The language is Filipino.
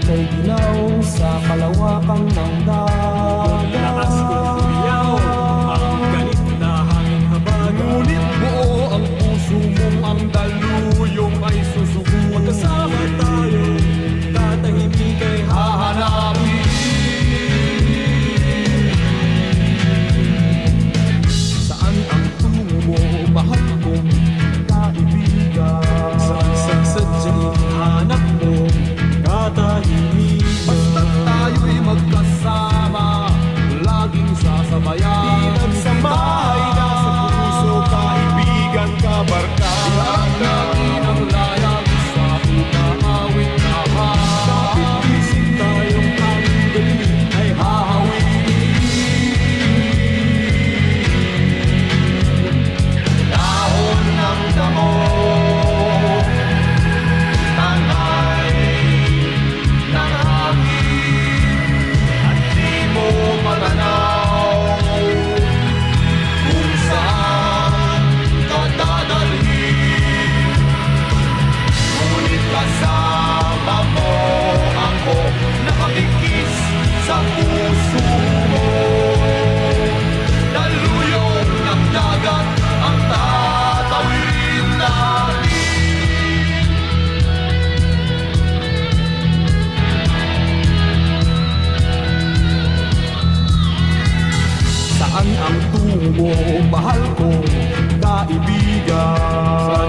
Ika'y ginaw sa kalawakan ng dagat. Lakas kong umiyaw ang galit na hangin habag. Ngunit buo ang puso mong ang daluyong ay susuko. Magkasama tayo, tatahimik ay Hahanapin Saan ang tungo mo, mahal kong kaibigan? Saan sadyang hanap mo, katahimik. basta't tayo'y magkasama, laging sasabayan. Pinagsamahay na sa puso, kaibigan, kabarkada. Iharap natin ang layag sa umaawit na Kapit isip tayong ang galing ay hahawin. dahon ng damo. Tangay ng hangin at di mo matanaw kung saan ka dadalhin. Ngunit kasama mo ako, nakabigkis sa puso mo. Daluyong ng dagat ang tatawirin natin. Saan ang tungo mo, mahal kong kaibigan?